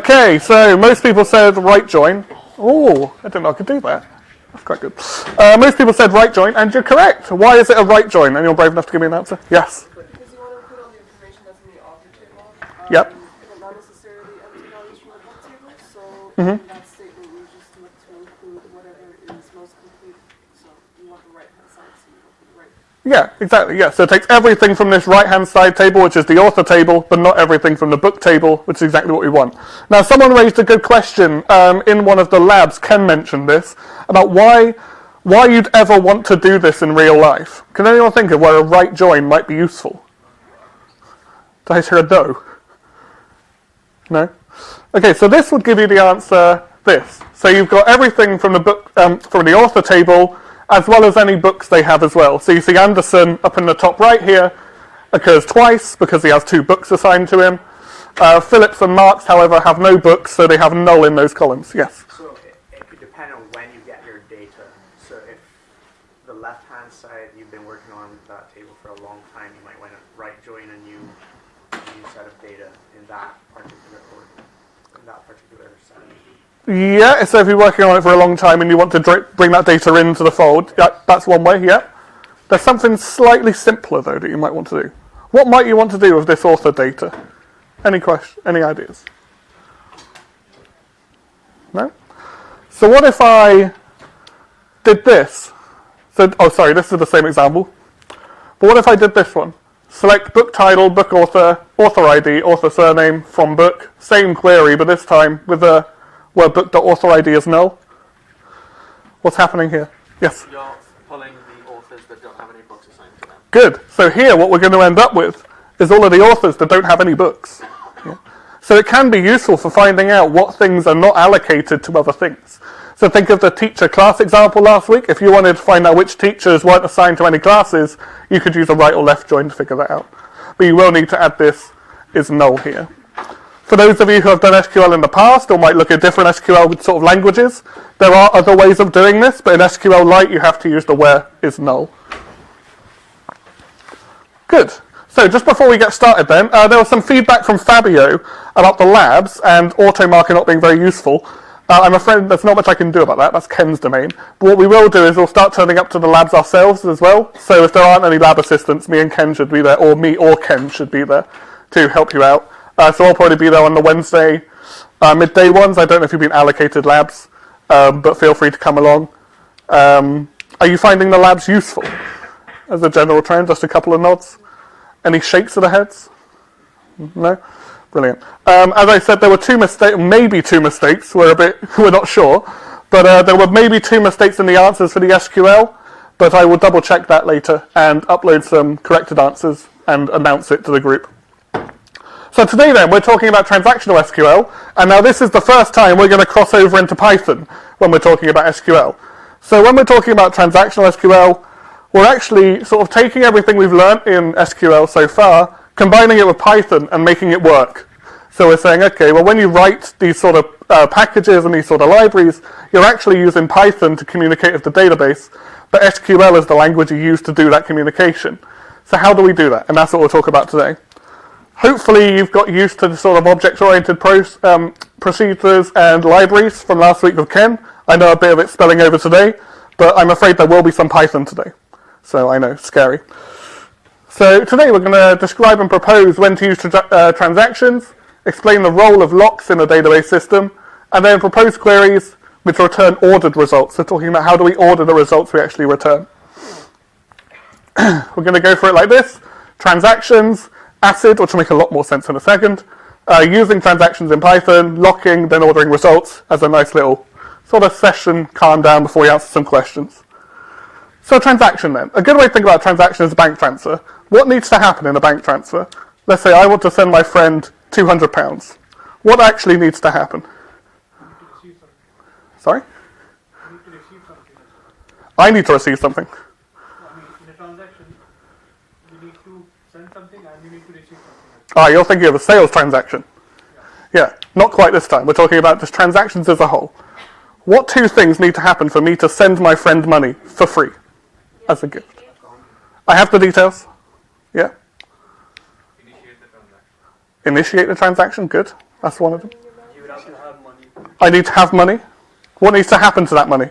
Okay, so most people said right join. Oh, I didn't know I could do that. That's quite good. Most people said right join, and you're correct. Why is it a right join? Anyone brave enough to give me an answer? Yes? Because you want to put all the information that's in the author table. Yep. But not necessarily empty values from the book table. So in that statement, you just look to include whatever is most complete. So you want the right-hand side, so you look for the right. Yeah, exactly. Yeah, so it takes everything from this right-hand side table, which is the author table, but not everything from the book table, which is exactly what we want. Now, someone raised a good question in one of the labs. Ken mentioned this about why you'd ever want to do this in real life. Can anyone think of where a right join might be useful? Did I hear a no? No? Okay, so this would give you the answer. This. So you've got everything from the book, from the author table, as well as any books they have as well. So you see Anderson up in the top right here occurs twice because he has 2 books assigned to him. Phillips and Marx, however, have no books, so they have null in those columns. Yes? So it could depend on when you get your data. So if the left-hand side, you've been working on that table for a long time, you might want to right join a new set of data in that particular order, in that particular setting. Yeah, so if you're working on it for a long time and you want to bring that data into the fold, yeah, that's one way, yeah. There's something slightly simpler, though, that you might want to do. What might you want to do with this author data? Any ideas? No? So what if I did this? So, oh, sorry, this is the same example. But what if I did this one? Select book title, book author, author ID, author surname, from book. Same query, but this time with a where book.author ID is null. What's happening here? Yes? You're pulling the authors that don't have any books assigned to them. Good. So here what we're going to end up with is all of the authors that don't have any books. Yeah. So it can be useful for finding out what things are not allocated to other things. So think of the teacher class example last week. If you wanted to find out which teachers weren't assigned to any classes, you could use a right or left join to figure that out. But you will need to add this is null here. For those of you who have done SQL in the past or might look at different SQL sort of languages, there are other ways of doing this, but in SQLite you have to use the where is null. Good. So just before we get started then, there was some feedback from Fabio about the labs and automarker not being very useful. I'm afraid there's not much I can do about that, that's Ken's domain. But what we will do is we'll start turning up to the labs ourselves as well. So if there aren't any lab assistants, me and Ken should be there, or me or Ken should be there to help you out. So I'll probably be there on the Wednesday midday ones. I don't know if you've been allocated labs, but feel free to come along. Are you finding the labs useful as a general trend? Just a couple of nods. Any shakes of the heads? No? Brilliant. As I said, there were 2 mistakes, maybe 2 mistakes. We're not sure, but there were maybe 2 mistakes in the answers for the SQL. But I will double check that later and upload some corrected answers and announce it to the group. So today then, we're talking about transactional SQL, and now this is the first time we're going to cross over into Python when we're talking about SQL. So when we're talking about transactional SQL, we're actually sort of taking everything we've learned in SQL so far, combining it with Python and making it work. So we're saying, okay, well when you write these sort of packages and these sort of libraries, you're actually using Python to communicate with the database, but SQL is the language you use to do that communication. So how do we do that? And that's what we'll talk about today. Hopefully you've got used to the sort of object-oriented procedures and libraries from last week with Ken. I know a bit of it spelling over today, but I'm afraid there will be some Python today. So I know, scary. So today we're going to describe and propose when to use transactions, explain the role of locks in a database system, and then propose queries which return ordered results. So talking about how do we order the results we actually return. We're going to go for it like this. Transactions, ACID, which will make a lot more sense in a second, using transactions in Python, locking, then ordering results as a nice little sort of session, calm down before we answer some questions. So a transaction then. A good way to think about a transaction is a bank transfer. What needs to happen in a bank transfer? Let's say I want to send my friend £200. What actually needs to happen? Sorry? I need to receive something. In a transaction, you need to send something and you need to receive something. You're thinking of a sales transaction. Yeah, not quite this time. We're talking about just transactions as a whole. What 2 things need to happen for me to send my friend money for free as a gift? I have the details. Yeah? Initiate the transaction. Initiate the transaction, good. That's one of them. You would have to have money. I need to have money. What needs to happen to that money?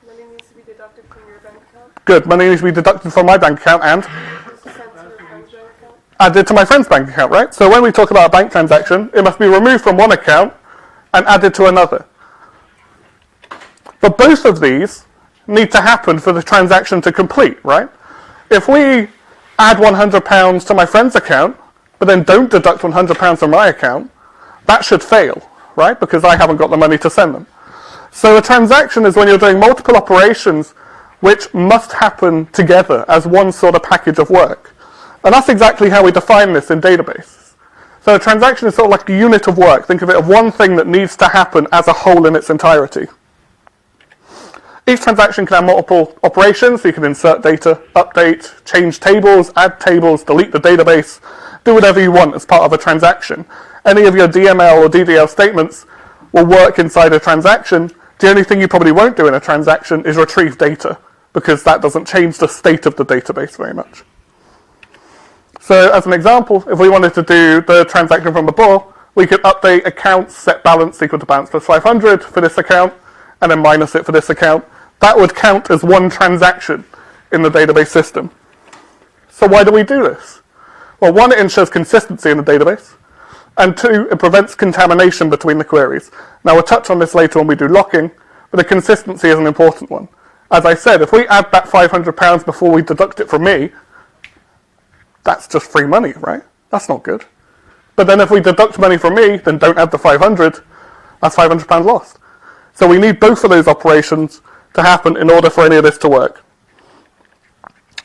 Money needs to be deducted from your bank account. Good. Money needs to be deducted from my bank account and Just sent to your friend's bank account. added to my friend's bank account, right? So when we talk about a bank transaction, it must be removed from one account and added to another. But both of these need to happen for the transaction to complete, right? If we add £100 to my friend's account, but then don't deduct £100 from my account, that should fail, right? Because I haven't got the money to send them. So a transaction is when you're doing multiple operations which must happen together as one sort of package of work. And that's exactly how we define this in databases. So a transaction is sort of like a unit of work. Think of it as one thing that needs to happen as a whole in its entirety. Each transaction can have multiple operations. So you can insert data, update, change tables, add tables, delete the database, do whatever you want as part of a transaction. Any of your DML or DDL statements will work inside a transaction. The only thing you probably won't do in a transaction is retrieve data, because that doesn't change the state of the database very much. So as an example, if we wanted to do the transaction from before, we could update accounts, set balance equal to balance plus 500 for this account, and then minus it for this account. That would count as one transaction in the database system. So why do we do this? Well, one, it ensures consistency in the database, and two, it prevents contamination between the queries. Now, we'll touch on this later when we do locking, but the consistency is an important one. As I said, if we add that £500 before we deduct it from me, that's just free money, right? That's not good. But then if we deduct money from me, then don't add the 500, that's £500 lost. So we need both of those operations to happen in order for any of this to work.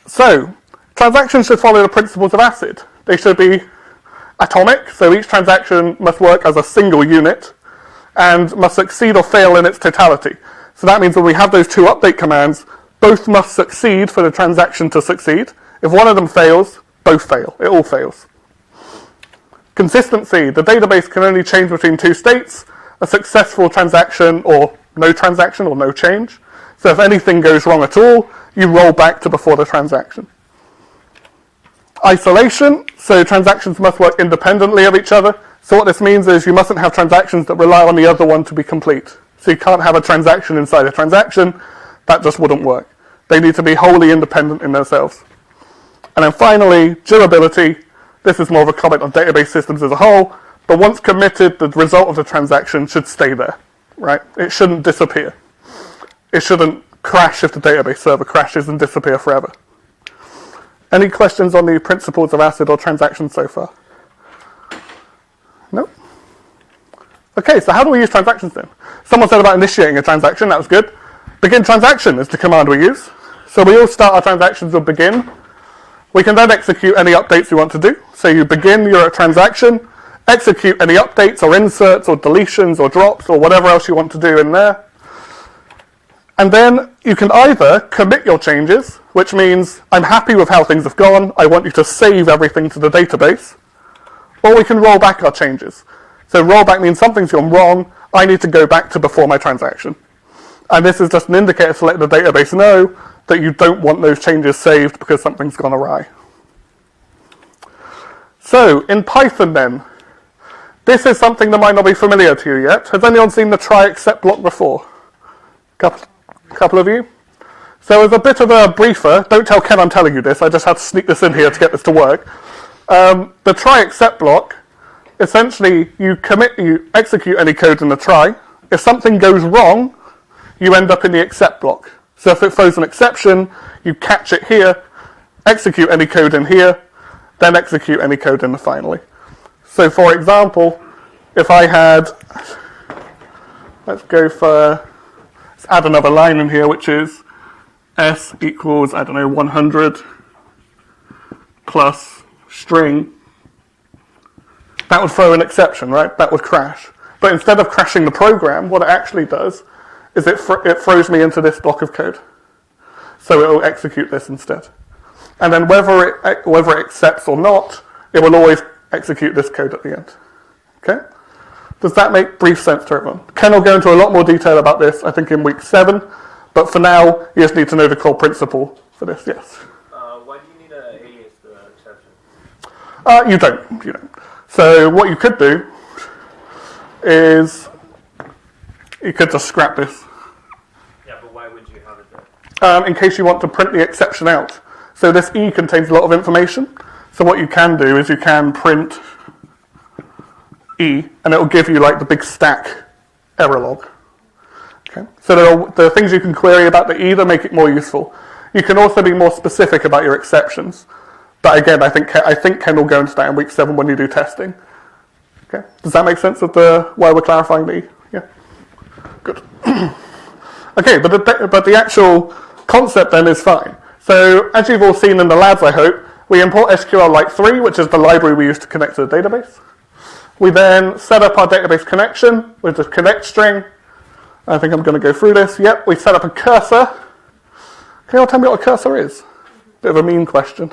So, transactions should follow the principles of ACID. They should be atomic, so each transaction must work as a single unit and must succeed or fail in its totality. So that means when we have those two update commands, both must succeed for the transaction to succeed. If one of them fails, both fail. It all fails. Consistency. The database can only change between two states, a successful transaction or no change. So if anything goes wrong at all, you roll back to before the transaction. Isolation. So transactions must work independently of each other. So what this means is you mustn't have transactions that rely on the other one to be complete. So you can't have a transaction inside a transaction. That just wouldn't work. They need to be wholly independent in themselves. And then finally, durability. This is more of a comment on database systems as a whole, but once committed, the result of the transaction should stay there, right? It shouldn't disappear. It shouldn't crash if the database server crashes and disappear forever. Any questions on the principles of ACID or transactions so far? No? Okay, so how do we use transactions then? Someone said about initiating a transaction, that was good. Begin transaction is the command we use. So we all start our transactions with begin. We can then execute any updates we want to do. So you begin your transaction, execute any updates or inserts or deletions or drops or whatever else you want to do in there. And then you can either commit your changes, which means I'm happy with how things have gone, I want you to save everything to the database, or we can roll back our changes. So rollback means something's gone wrong, I need to go back to before my transaction. And this is just an indicator to let the database know that you don't want those changes saved because something's gone awry. So, in Python then, this is something that might not be familiar to you yet. Has anyone seen the try except block before? Couple of you? So as a bit of a briefer, don't tell Ken I'm telling you this, I just had to sneak this in here to get this to work. The try except block, essentially you execute any code in the try. If something goes wrong, you end up in the except block. So if it throws an exception, you catch it here, execute any code in here, then execute any code in the finally. So for example, if I had, let's add another line in here, which is s equals, 100 plus string. That would throw an exception, right? That would crash. But instead of crashing the program, what it actually does is it throws me into this block of code. So it will execute this instead. And then whether it accepts or not, it will always execute this code at the end. Okay? Does that make brief sense to everyone? Ken will go into a lot more detail about this, I think, in week 7. But for now, you just need to know the core principle for this, yes? Why do you need an alias to exception? You don't. So what you could do is you could just scrap this. Yeah, but why would you have it there? In case you want to print the exception out. So this E contains a lot of information. So what you can do is you can print E, and it will give you like the big stack error log. Okay. So there are things you can query about the E that make it more useful. You can also be more specific about your exceptions. But again, I think Ken will go into that in week 7 when you do testing. Okay. Does that make sense of why we're clarifying the E? Yeah. Good. Okay, but the actual concept then is fine. So as you've all seen in the labs, I hope, we import SQL 3, which is the library we use to connect to the database. We then set up our database connection with the connect string. I think I'm going to go through this. Yep, we set up a cursor. Can you all tell me what a cursor is? Bit of a mean question.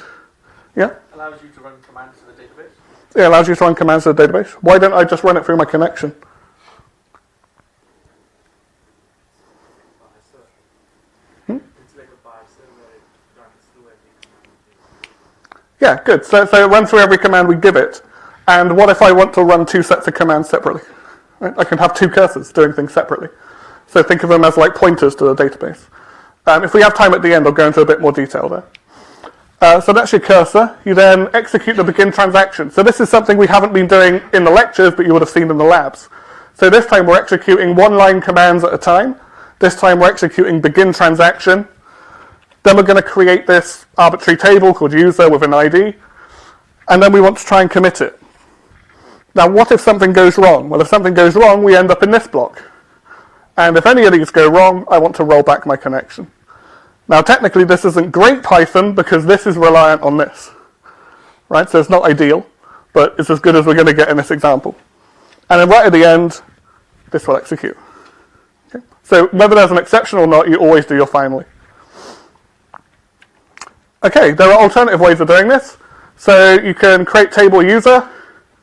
Yeah? Allows you to run commands to the database. It allows you to run commands to the database. Why don't I just run it through my connection? It's like a parser where it runs through every command. Yeah, good. So it runs through every command we give it. And what if I want to run 2 sets of commands separately? Right? I can have 2 cursors doing things separately. So think of them as like pointers to the database. If we have time at the end, I'll go into a bit more detail there. So that's your cursor. You then execute the begin transaction. So this is something we haven't been doing in the lectures, but you would have seen in the labs. So this time we're executing 1-line commands at a time. This time we're executing begin transaction. Then we're going to create this arbitrary table called user with an ID. And then we want to try and commit it. Now what if something goes wrong? Well, if something goes wrong, we end up in this block. And if any of these go wrong, I want to roll back my connection. Now technically this isn't great Python because this is reliant on this. Right, so it's not ideal, but it's as good as we're going to get in this example. And then right at the end, this will execute. Okay? So whether there's an exception or not, you always do your finally. Okay, there are alternative ways of doing this. So you can create table user,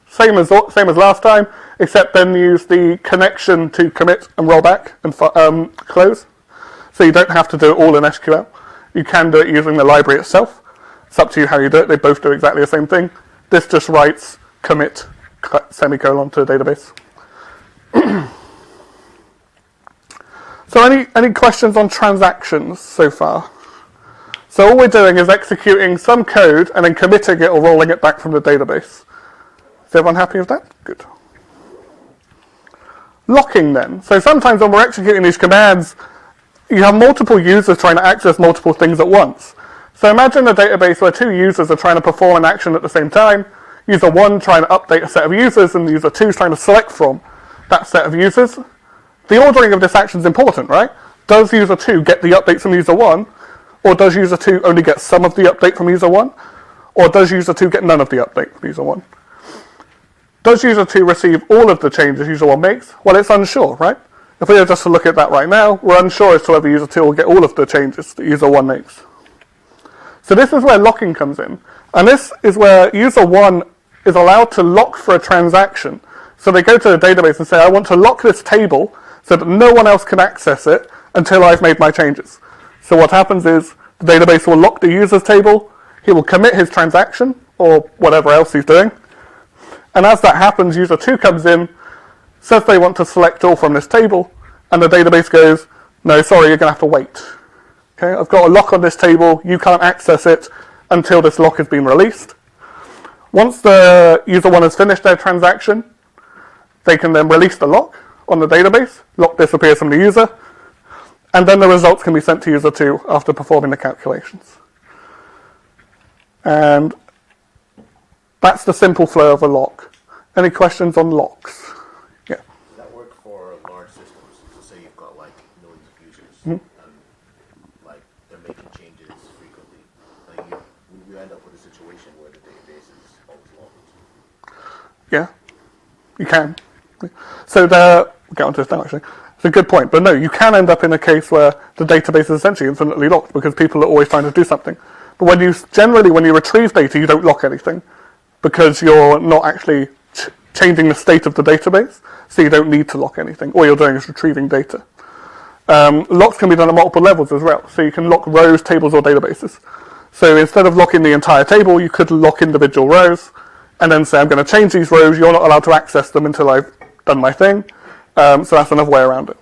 same as last time, except then use the connection to commit and roll back and close. So you don't have to do it all in SQL. You can do it using the library itself. It's up to you how you do it. They both do exactly the same thing. This just writes commit semicolon to the database. So any questions on transactions so far? So all we're doing is executing some code and then committing it or rolling it back from the database. Is everyone happy with that? Good. Locking then. So sometimes when we're executing these commands, you have multiple users trying to access multiple things at once. So imagine a database where 2 users are trying to perform an action at the same time. User 1 trying to update a set of users and user 2 is trying to select from that set of users. The ordering of this action is important, right? Does user 2 get the update from user 1? Or does user 2 only get some of the update from user 1? Or does user 2 get none of the update from user 1? Does user 2 receive all of the changes user 1 makes? Well, it's unsure, right? If we were just to look at that right now, we're unsure as to whether user 2 will get all of the changes that user 1 makes. So this is where locking comes in. And this is where user 1 is allowed to lock for a transaction. So they go to the database and say, I want to lock this table so that no one else can access it until I've made my changes. So what happens is the database will lock the user's table, he will commit his transaction, or whatever else he's doing. And as that happens, user 2 comes in, says they want to select all from this table, and the database goes, no, sorry, you're going to have to wait. Okay, I've got a lock on this table, you can't access it until this lock has been released. Once the user 1 has finished their transaction, they can then release the lock on the database, lock disappears from the user, and then the results can be sent to user 2 after performing the calculations. And that's the simple flow of a lock. Any questions on locks? Yeah. Does that work for large systems? So say you've got like millions of users, Mm-hmm. and like they're making changes frequently. Like you end up with a situation where the database is always locked. Yeah, you can. So we'll get onto this now actually. It's a good point, but no, you can end up in a case where the database is essentially infinitely locked because people are always trying to do something. But when you retrieve data, you don't lock anything because you're not actually changing the state of the database, so you don't need to lock anything. All you're doing is retrieving data. Locks can be done at multiple levels as well, so you can lock rows, tables, or databases. So instead of locking the entire table, you could lock individual rows, and then say, I'm going to change these rows, you're not allowed to access them until I've done my thing. So that's another way around it.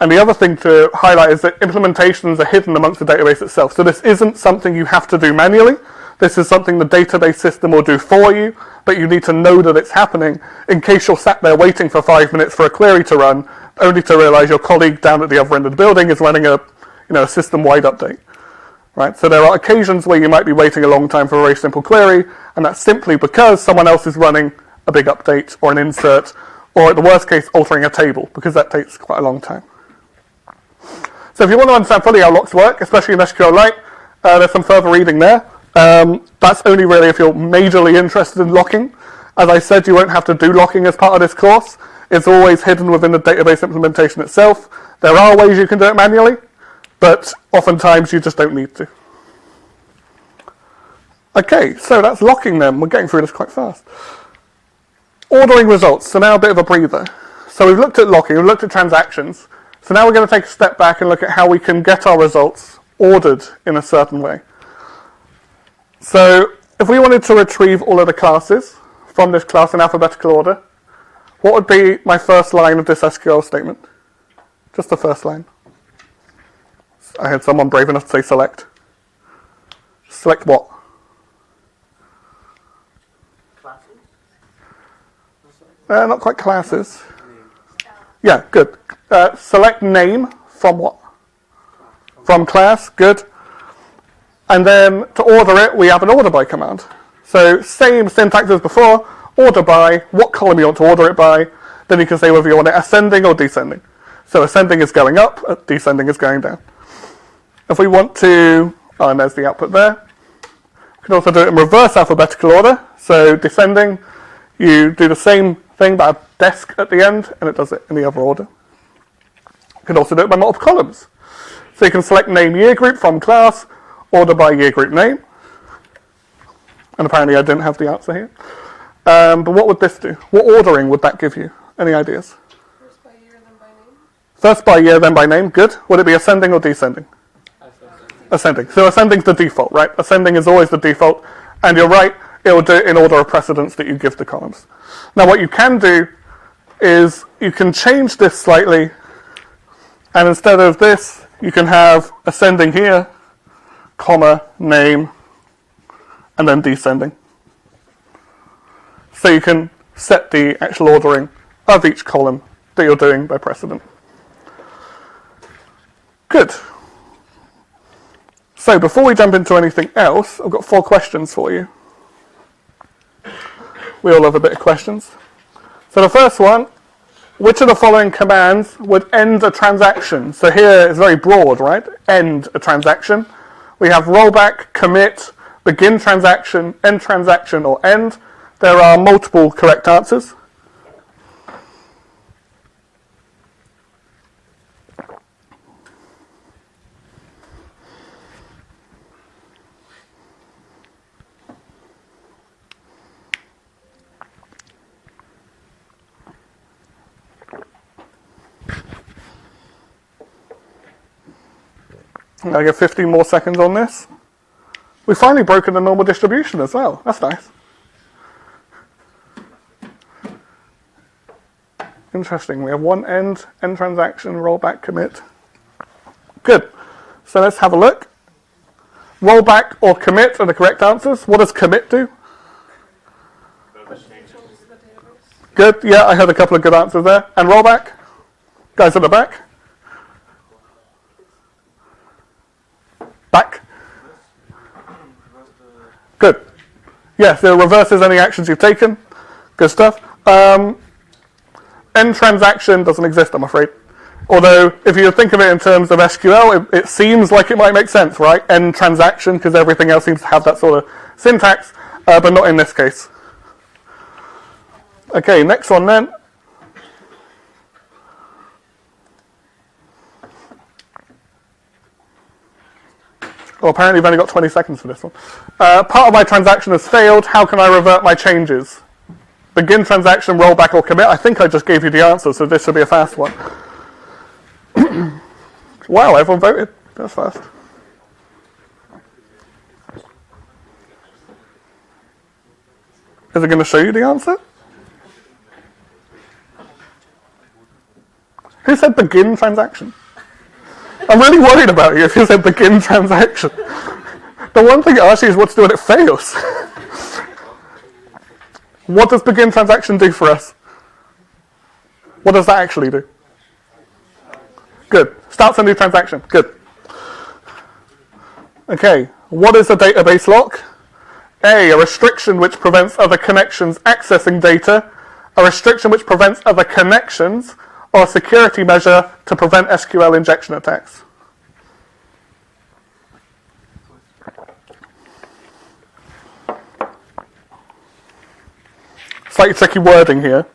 And the other thing to highlight is that implementations are hidden amongst the database itself. So this isn't something you have to do manually. This is something the database system will do for you, but you need to know that it's happening in case you're sat there waiting for 5 minutes for a query to run, only to realize your colleague down at the other end of the building is running a system-wide update. Right? So there are occasions where you might be waiting a long time for a very simple query, and that's simply because someone else is running a big update or an insert, or at the worst case, altering a table, because that takes quite a long time. So if you want to understand fully how locks work, especially in SQLite, there's some further reading there. That's only really if you're majorly interested in locking. As I said, you won't have to do locking as part of this course. It's always hidden within the database implementation itself. There are ways you can do it manually, but oftentimes you just don't need to. Okay, so that's locking then. We're getting through this quite fast. Ordering results, so now a bit of a breather. So we've looked at locking, we've looked at transactions. So now we're going to take a step back and look at how we can get our results ordered in a certain way. So if we wanted to retrieve all of the classes from this class in alphabetical order, what would be my first line of this SQL statement? Just the first line. I had someone brave enough to say select. Select what? Classes? Not quite classes. Yeah, good. Select name from what? From class, good. And then to order it, we have an order by command. So same syntax as before, order by, what column you want to order it by, then you can say whether you want it ascending or descending. So ascending is going up, descending is going down. If we want to, and there's the output there. We can also do it in reverse alphabetical order. So descending, you do the same thing but a desk at the end, and it does it in the other order. You can also do it by multiple columns. So you can select name year group from class, order by year group name. And apparently I didn't have the answer here. But what would this do? What ordering would that give you? Any ideas? First by year, then by name. First by year, then by name. Good. Would it be ascending or descending? Ascending. So ascending's the default, right? Ascending is always the default. And you're right, it will do it in order of precedence that you give the columns. Now what you can do is you can change this slightly. And instead of this, you can have ascending here, comma, name, and then descending. So you can set the actual ordering of each column that you're doing by precedent. Good. So before we jump into anything else, I've got 4 questions for you. We all love a bit of questions. So the first one, which of the following commands would end a transaction? So here it's very broad, right? End a transaction. We have rollback, commit, begin transaction, end transaction, or end. There are multiple correct answers. I get 15 more seconds on this. We've finally broken the normal distribution as well. That's nice. Interesting. We have one end transaction, rollback, commit. Good. So let's have a look. Rollback or commit are the correct answers. What does commit do? Good. Yeah, I had a couple of good answers there. And rollback? Guys at the back? Back? Good. Yes, it reverses any actions you've taken. Good stuff. End transaction doesn't exist, I'm afraid. Although, if you think of it in terms of SQL, it seems like it might make sense, right? End transaction, because everything else seems to have that sort of syntax, but not in this case. Okay, next one then. Well, apparently you've only got 20 seconds for this one. Part of my transaction has failed. How can I revert my changes? Begin transaction, rollback, or commit. I think I just gave you the answer, so this should be a fast one. Wow, everyone voted. That's fast. Is it going to show you the answer? Who said begin transaction? I'm really worried about you if you said begin transaction. The one thing it asks you is what to do when it fails. What does begin transaction do for us? What does that actually do? Good. Starts a new transaction. Good. Okay. What is a database lock? A restriction which prevents other connections accessing data, a restriction which prevents other connections, or a security measure to prevent SQL injection attacks. Slightly tricky wording here.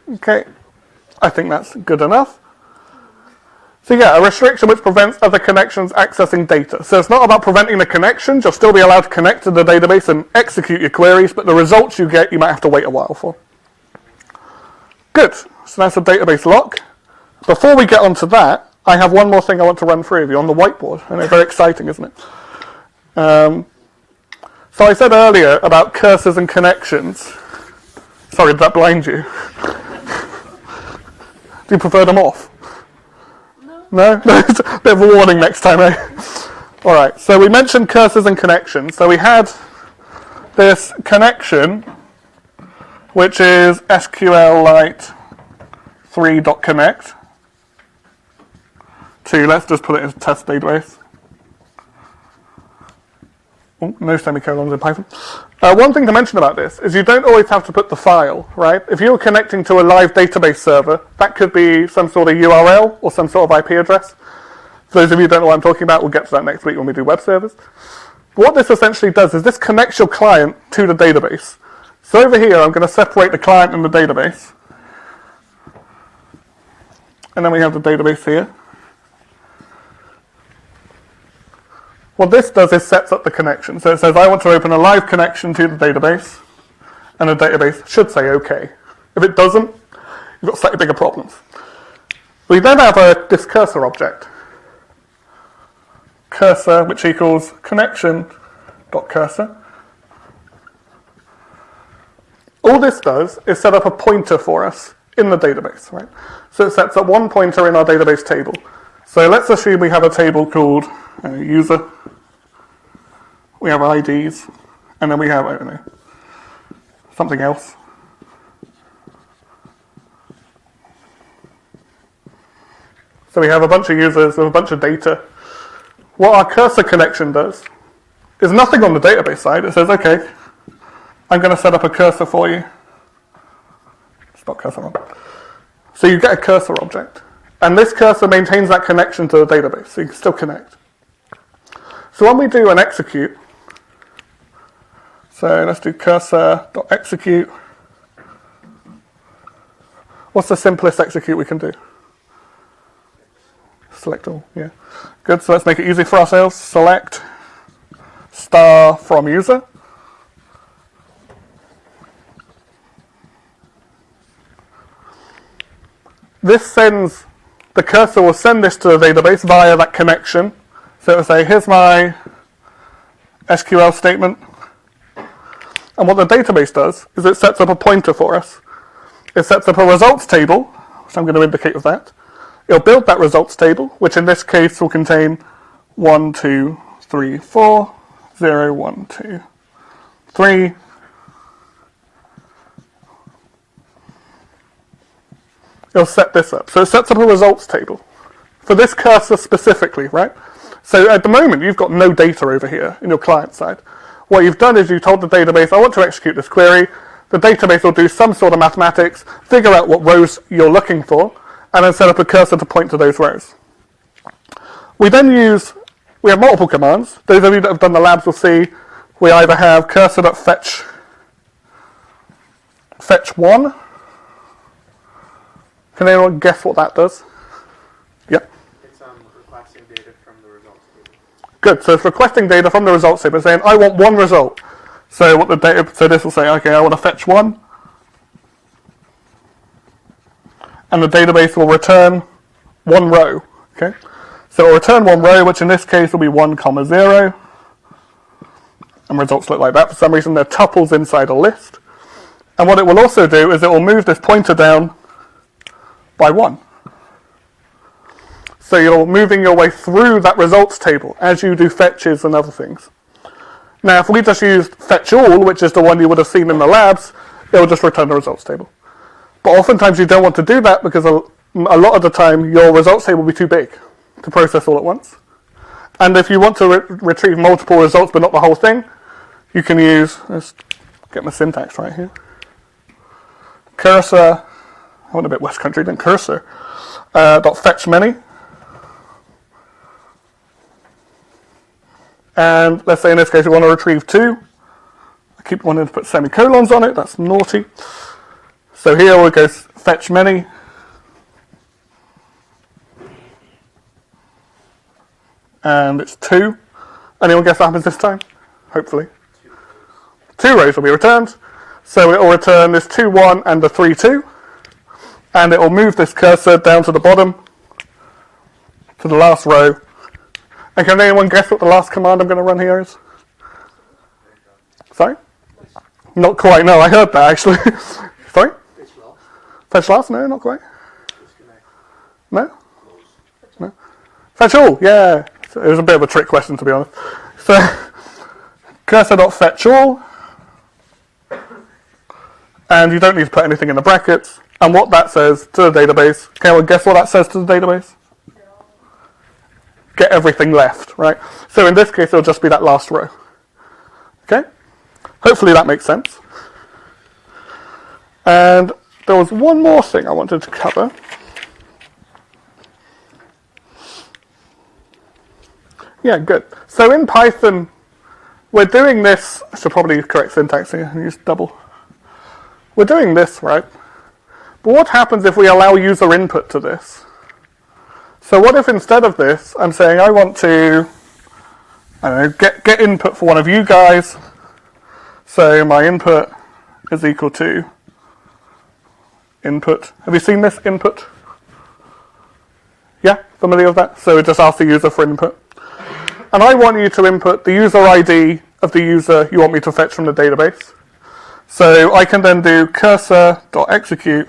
Okay, I think that's good enough. So yeah, a restriction which prevents other connections accessing data. So it's not about preventing the connections, you'll still be allowed to connect to the database and execute your queries, but the results you get, you might have to wait a while for. Good, so that's a database lock. Before we get onto that, I have one more thing I want to run through with you on the whiteboard, and it's very exciting, isn't it? So I said earlier about cursors and connections. Sorry, did that blind you? Do you prefer them off? No? It's a bit of a warning next time, eh? Alright, so we mentioned cursors and connections. So we had this connection, which is SQLite 3.connect to, let's just put it as test database. Oh, no semicolons in Python. One thing to mention about this is you don't always have to put the file, right? If you're connecting to a live database server, that could be some sort of URL or some sort of IP address. For those of you who don't know what I'm talking about, we'll get to that next week when we do web servers. What this essentially does is this connects your client to the database. So over here, I'm going to separate the client and the database. And then we have the database here. What this does is sets up the connection. So it says, I want to open a live connection to the database, and the database should say OK. If it doesn't, you've got slightly bigger problems. We then have this cursor object. Cursor, which equals connection.cursor. All this does is set up a pointer for us in the database, right? So it sets up one pointer in our database table. So let's assume we have a table called user, we have IDs, and then we have, I don't know, something else. So we have a bunch of users with a bunch of data. What our cursor connection does is nothing on the database side. It says, okay, I'm going to set up a cursor for you. Spot cursor wrong. So you get a cursor object. And this cursor maintains that connection to the database, so you can still connect. So when we do an execute, so let's do cursor.execute. What's the simplest execute we can do? Select all, yeah. Good, so let's make it easy for ourselves. Select star from user. This sends, the cursor will send this to the database via that connection. So it will say, here's my SQL statement. And what the database does is it sets up a pointer for us. It sets up a results table, which I'm going to indicate with that. It'll build that results table, which in this case will contain 1, 2, 3, 4, 0, 1, 2, 3. It'll set this up. So it sets up a results table for this cursor specifically, right? So at the moment, you've got no data over here in your client side. What you've done is you told the database, I want to execute this query. The database will do some sort of mathematics, figure out what rows you're looking for, and then set up a cursor to point to those rows. We then we have multiple commands. Those of you that have done the labs will see we either have cursor.fetch one. Can anyone guess what that does? Yep. It's requesting data from the results table. Good. So it's requesting data from the results table, saying I want one result. So what the data? So this will say, okay, I want to fetch one, and the database will return one row. Okay. So it'll return one row, which in this case will be 1, 0. And results look like that. For some reason, they're tuples inside a list. And what it will also do is it will move this pointer down by 1. So you're moving your way through that results table as you do fetches and other things. Now, if we just used fetch all, which is the one you would have seen in the labs, it will just return the results table. But oftentimes you don't want to do that because a lot of the time your results table will be too big to process all at once. And if you want to retrieve multiple results but not the whole thing, you can use, let's get my syntax right here, cursor, I went a bit West Country, then cursor, dot fetch many. And let's say in this case we want to retrieve 2. I keep wanting to put semicolons on it, that's naughty. So here we'll go fetch many. And it's 2. Anyone guess what happens this time? Hopefully. 2 rows will be returned. So it will return this 2, 1 and the 3, 2. And it will move this cursor down to the bottom, to the last row. And can anyone guess what the last command I'm going to run here is? Sorry? Not quite, no, I heard that actually. Sorry? Fetch last? No, not quite. No? No? Fetch all, yeah. So it was a bit of a trick question to be honest. So, cursor.fetch all. And you don't need to put anything in the brackets. And what that says to the database, can anyone guess what that says to the database? Get everything left, right? So in this case, it'll just be that last row. Okay? Hopefully that makes sense. And there was one more thing I wanted to cover. Yeah, good. So in Python, we're doing this, I should probably correct syntax here and use double. We're doing this, right? But what happens if we allow user input to this? So what if instead of this, I'm saying I want to, I don't know, get input for one of you guys. So my input is equal to input. Have you seen this input? Yeah, familiar with that? So it just asks the user for input. And I want you to input the user ID of the user you want me to fetch from the database. So I can then do cursor.execute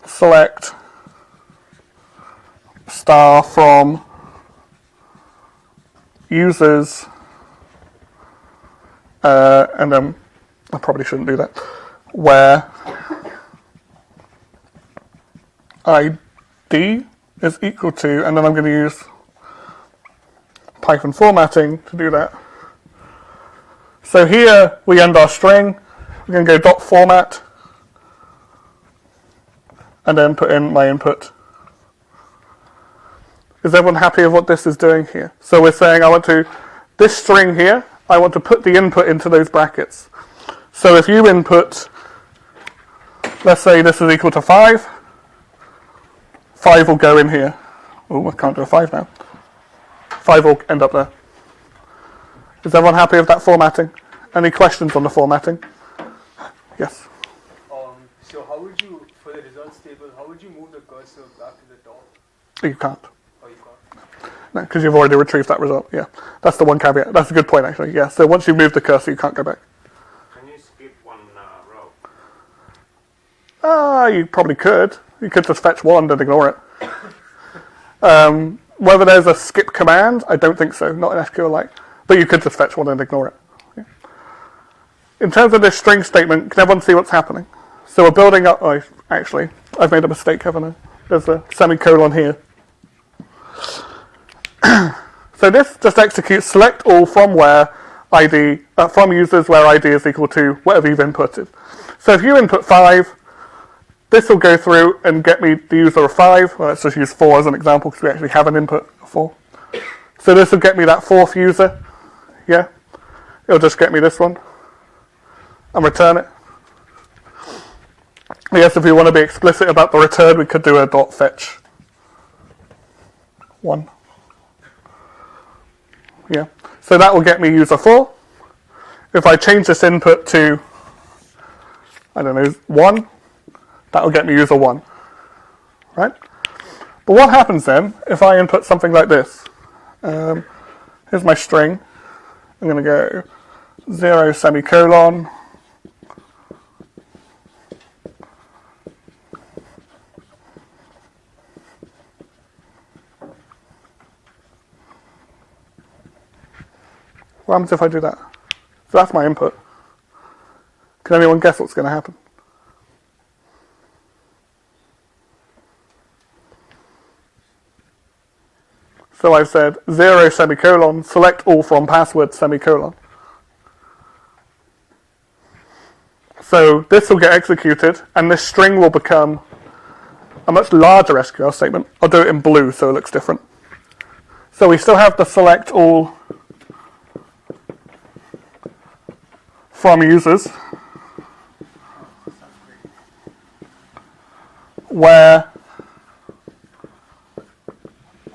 select star from users, and then I probably shouldn't do that, where ID is equal to, and then I'm going to use Python formatting to do that. So here we end our string, we're going to go dot format, and then put in my input. Is everyone happy with what this is doing here? So we're saying I want to, this string here, I want to put the input into those brackets. So if you input, let's say this is equal to 5, 5 will go in here. Oh, I can't do a 5 now. 5 will end up there. Is everyone happy with that formatting? Any questions on the formatting? Yes? So how would you, for the results table, how would you move the cursor back to the top? You can't. Oh, you can't? No, because you've already retrieved that result. Yeah, that's the one caveat. That's a good point, actually. Yeah, so once you move the cursor, you can't go back. Can you skip one row? You probably could. You could just fetch one and ignore it. Whether there's a skip command, I don't think so. Not in SQLite. But you could just fetch one and ignore it. Yeah. In terms of this string statement, can everyone see what's happening? So we're building up, oh, actually, I've made a mistake, haven't I? There's a semicolon here. So this just executes select all from where ID, from users where ID is equal to whatever you've inputted. So if you input 5, this will go through and get me the user of 5. Well, let's just use 4 as an example because we actually have an input of 4. So this will get me that 4th user. Yeah? It'll just get me this one and return it. Yes, if we want to be explicit about the return, we could do a dot fetch 1. Yeah. So that will get me user 4. If I change this input to, I don't know, 1, that will get me user 1. Right? But what happens then if I input something like this? Here's my string. I'm going to go 0 semicolon. What happens if I do that? So that's my input. Can anyone guess what's going to happen? So I've said 0 semicolon, select all from password semicolon. So this will get executed, and this string will become a much larger SQL statement. I'll do it in blue so it looks different. So we still have the select all from users, where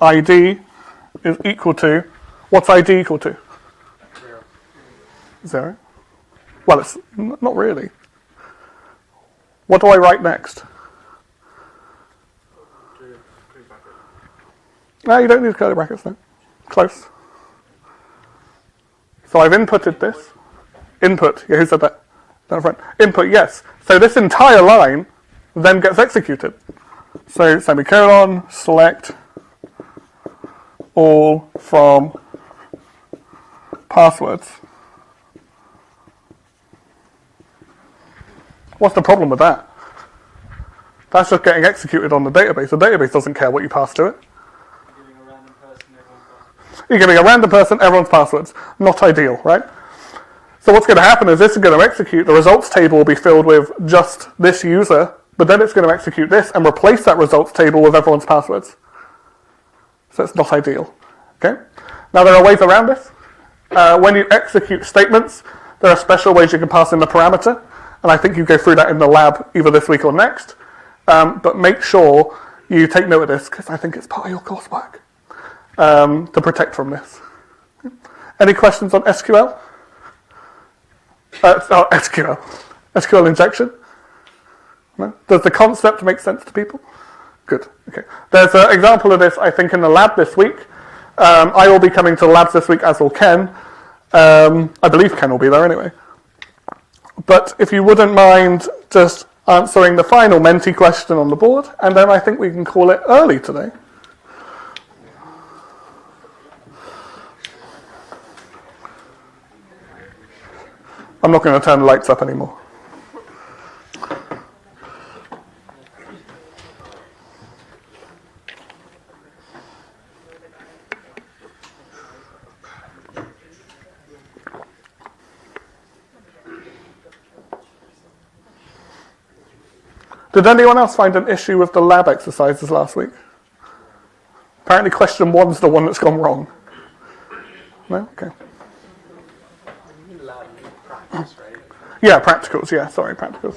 ID is equal to, what's ID equal to? 0. Well, it's not really. What do I write next? No, you don't need curly brackets, no. Close. So I've inputted this. Input, yeah, who said that? Down front. Input, yes. So this entire line then gets executed. So semicolon, select all from passwords. What's the problem with that? That's just getting executed on the database. The database doesn't care what you pass to it. You're giving a random person everyone's passwords. Not ideal, right? So what's going to happen is this is going to execute. The results table will be filled with just this user, but then it's going to execute this and replace that results table with everyone's passwords. So it's not ideal. Okay. Now there are ways around this. When you execute statements, there are special ways you can pass in the parameter, and I think you go through that in the lab either this week or next. But make sure you take note of this because I think it's part of your coursework to protect from this. Any questions on SQL? SQL injection? No? Does the concept make sense to people? Good. Okay. There's an example of this, I think, in the lab this week. I will be coming to the labs this week, as will Ken. I believe Ken will be there anyway. But if you wouldn't mind just answering the final Menti question on the board, and then I think we can call it early today. I'm not going to turn the lights up anymore. Did anyone else find an issue with the lab exercises last week? Apparently question 1's the one that's gone wrong. No? Okay. Yeah, practicals, yeah, sorry, practicals.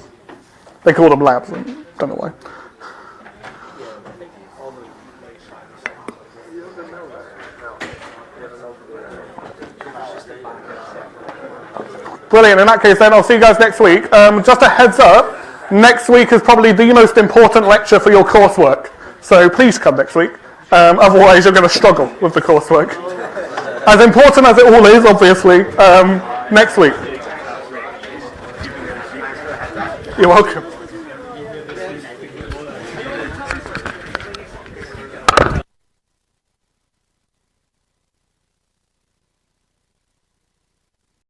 They call them labs, I don't know why. Brilliant, in that case then, I'll see you guys next week. Just a heads up, next week is probably the most important lecture for your coursework. So please come next week, otherwise you're going to struggle with the coursework. As important as it all is, obviously, next week. You're welcome.